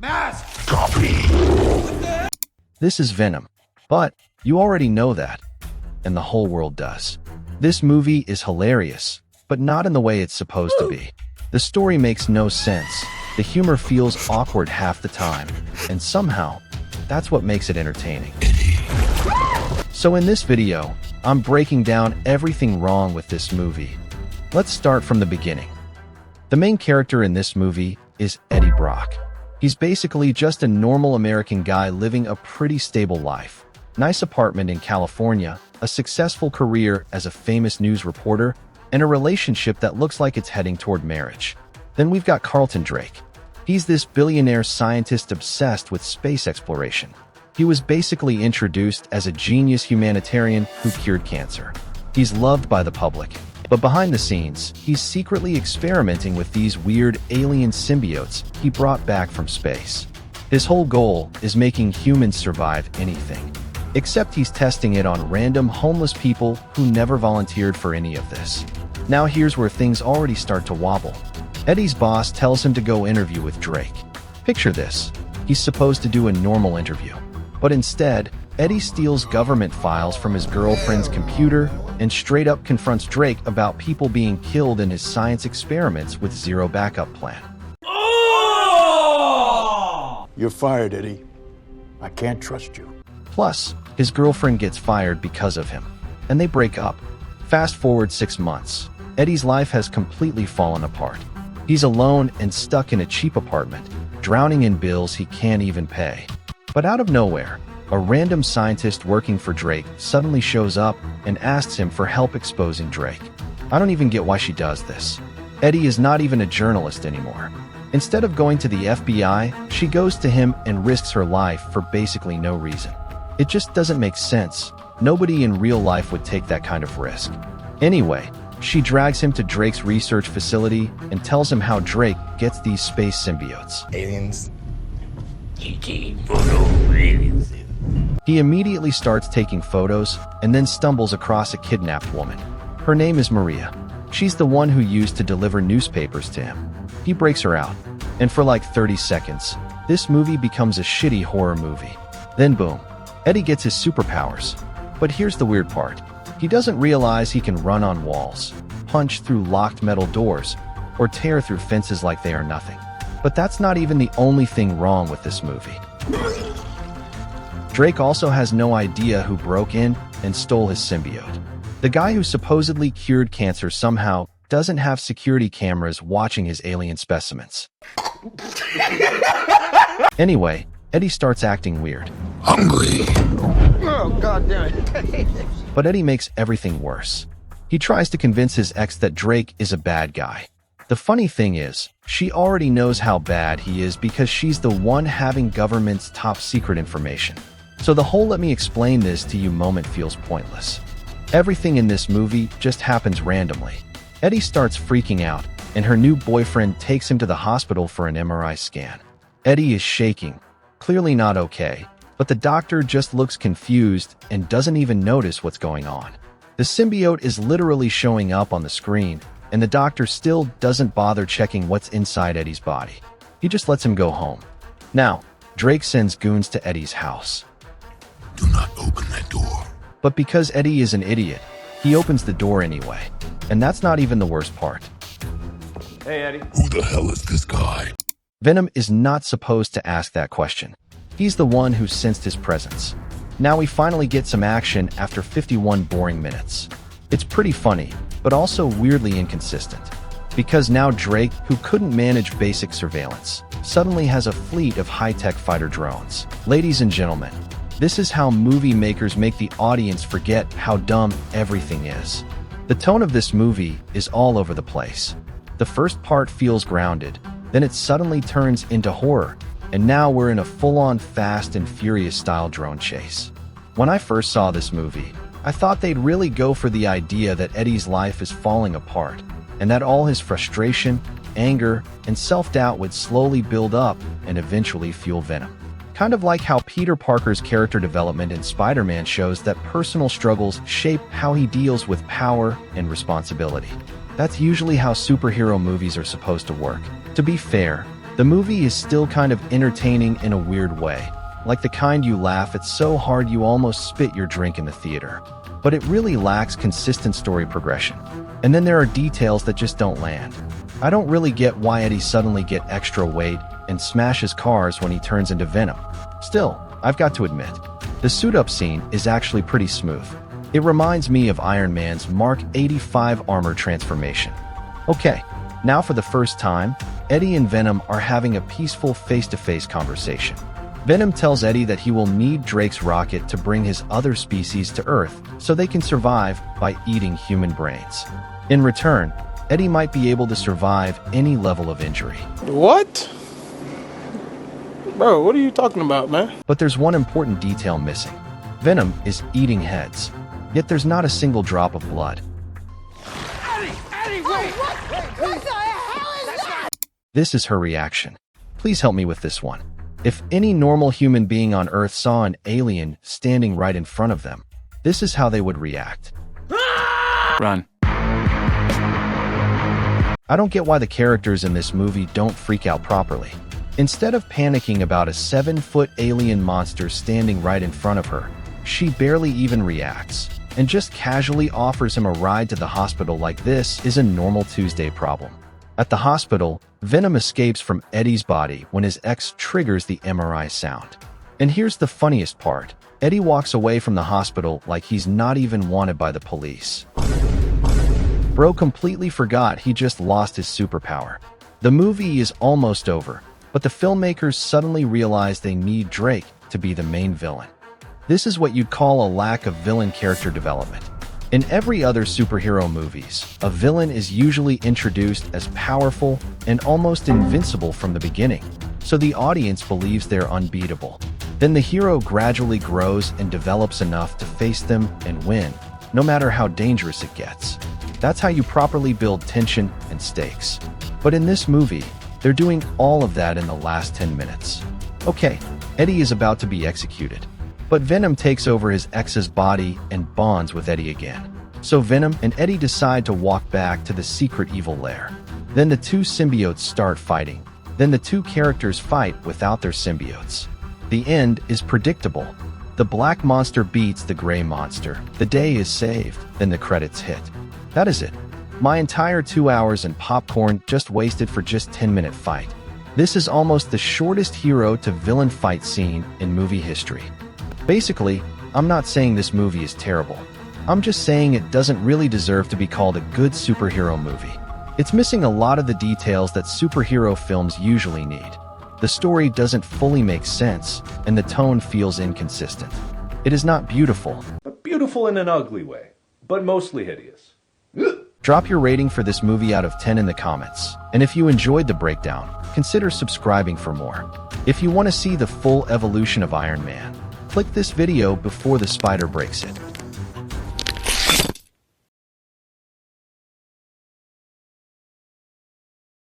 Mask! Copy! This is Venom, but you already know that, and the whole world does. This movie is hilarious, but not in the way it's supposed to be. The story makes no sense, the humor feels awkward half the time, and somehow, that's what makes it entertaining. So in this video, I'm breaking down everything wrong with this movie. Let's start from the beginning. The main character in this movie is Eddie Brock. He's basically just a normal American guy living a pretty stable life. Nice apartment in California, a successful career as a famous news reporter, and a relationship that looks like it's heading toward marriage. Then we've got Carlton Drake. He's this billionaire scientist obsessed with space exploration. He was basically introduced as a genius humanitarian who cured cancer. He's loved by the public, but behind the scenes, he's secretly experimenting with these weird alien symbiotes he brought back from space. His whole goal is making humans survive anything, except he's testing it on random homeless people who never volunteered for any of this. Now here's where things already start to wobble. Eddie's boss tells him to go interview with Drake. Picture this, he's supposed to do a normal interview, but instead, Eddie steals government files from his girlfriend's computer and straight up confronts Drake about people being killed in his science experiments with zero backup plan. Oh! You're fired, Eddie. I can't trust you. Plus, his girlfriend gets fired because of him, and they break up. Fast forward 6 months. Eddie's life has completely fallen apart. He's alone and stuck in a cheap apartment, drowning in bills he can't even pay. But out of nowhere, a random scientist working for Drake suddenly shows up and asks him for help exposing Drake. I don't even get why she does this. Eddie is not even a journalist anymore. Instead of going to the FBI, she goes to him and risks her life for basically no reason. It just doesn't make sense. Nobody in real life would take that kind of risk. Anyway, she drags him to Drake's research facility and tells him how Drake gets these space symbiotes. Aliens. He immediately starts taking photos and then stumbles across a kidnapped woman. Her name is Maria. She's the one who used to deliver newspapers to him. He breaks her out, and for like 30 seconds, this movie becomes a shitty horror movie. Then boom, Eddie gets his superpowers. But here's the weird part. He doesn't realize he can run on walls, punch through locked metal doors, or tear through fences like they are nothing. But that's not even the only thing wrong with this movie. Drake also has no idea who broke in and stole his symbiote. The guy who supposedly cured cancer somehow doesn't have security cameras watching his alien specimens. Anyway, Eddie starts acting weird. Hungry. Oh, God damn it. But Eddie makes everything worse. He tries to convince his ex that Drake is a bad guy. The funny thing is, she already knows how bad he is because she's the one having government's top secret information. So the whole let me explain this to you moment feels pointless. Everything in this movie just happens randomly. Eddie starts freaking out, and her new boyfriend takes him to the hospital for an MRI scan. Eddie is shaking, clearly not okay, but the doctor just looks confused and doesn't even notice what's going on. The symbiote is literally showing up on the screen, and the doctor still doesn't bother checking what's inside Eddie's body. He just lets him go home. Now, Drake sends goons to Eddie's house. Do not open that door. But because Eddie is an idiot, he opens the door anyway. And that's not even the worst part. Hey, Eddie. Who the hell is this guy? Venom is not supposed to ask that question. He's the one who sensed his presence. Now we finally get some action after 51 boring minutes. It's pretty funny, but also weirdly inconsistent. Because now Drake, who couldn't manage basic surveillance, suddenly has a fleet of high-tech fighter drones. Ladies and gentlemen, this is how movie makers make the audience forget how dumb everything is. The tone of this movie is all over the place. The first part feels grounded, then it suddenly turns into horror, and now we're in a full-on Fast and Furious style drone chase. When I first saw this movie, I thought they'd really go for the idea that Eddie's life is falling apart, and that all his frustration, anger, and self-doubt would slowly build up and eventually fuel Venom. Kind of like how Peter Parker's character development in Spider-Man shows that personal struggles shape how he deals with power and responsibility. That's usually how superhero movies are supposed to work. To be fair, The movie is still kind of entertaining in a weird way, like the kind you laugh at so hard you almost spit your drink in the theater. But it really lacks consistent story progression. And then there are details that just don't land. I don't really get why Eddie suddenly get extra weight and smashes cars when he turns into Venom. Still, I've got to admit, the suit-up scene is actually pretty smooth. It reminds me of Iron Man's Mark 85 armor transformation. Okay, now for the first time, Eddie and Venom are having a peaceful face-to-face conversation. Venom tells Eddie that he will need Drake's rocket to bring his other species to Earth so they can survive by eating human brains. In return, Eddie might be able to survive any level of injury. What? Bro, what are you talking about, man? But there's one important detail missing. Venom is eating heads, yet there's not a single drop of blood. Eddie, wait! What the hell is that? This is her reaction. Please help me with this one. If any normal human being on Earth saw an alien standing right in front of them, this is how they would react. Run. I don't get why the characters in this movie don't freak out properly. Instead of panicking about a 7-foot alien monster standing right in front of her, she barely even reacts, and just casually offers him a ride to the hospital like this is a normal Tuesday problem. At the hospital, Venom escapes from Eddie's body when his ex triggers the MRI sound. And here's the funniest part. Eddie walks away from the hospital like he's not even wanted by the police. Bro completely forgot he just lost his superpower. The movie is almost over, but the filmmakers suddenly realize they need Drake to be the main villain. This is what you'd call a lack of villain character development. In every other superhero movies, a villain is usually introduced as powerful and almost invincible from the beginning, so the audience believes they're unbeatable. Then the hero gradually grows and develops enough to face them and win, no matter how dangerous it gets. That's how you properly build tension and stakes. But in this movie, they're doing all of that in the last 10 minutes. Okay, Eddie is about to be executed. But Venom takes over his ex's body and bonds with Eddie again. So Venom and Eddie decide to walk back to the secret evil lair. Then the two symbiotes start fighting. Then the two characters fight without their symbiotes. The end is predictable. The black monster beats the gray monster. The day is saved. Then the credits hit. That is it. My entire 2 hours and popcorn just wasted for just 10-minute fight. This is almost the shortest hero to villain fight scene in movie history. Basically, I'm not saying this movie is terrible. I'm just saying it doesn't really deserve to be called a good superhero movie. It's missing a lot of the details that superhero films usually need. The story doesn't fully make sense, and the tone feels inconsistent. It is not beautiful. But beautiful in an ugly way, but mostly hideous. Drop your rating for this movie out of 10 in the comments. And if you enjoyed the breakdown, consider subscribing for more. If you want to see the full evolution of Iron Man, click this video before the spider breaks it.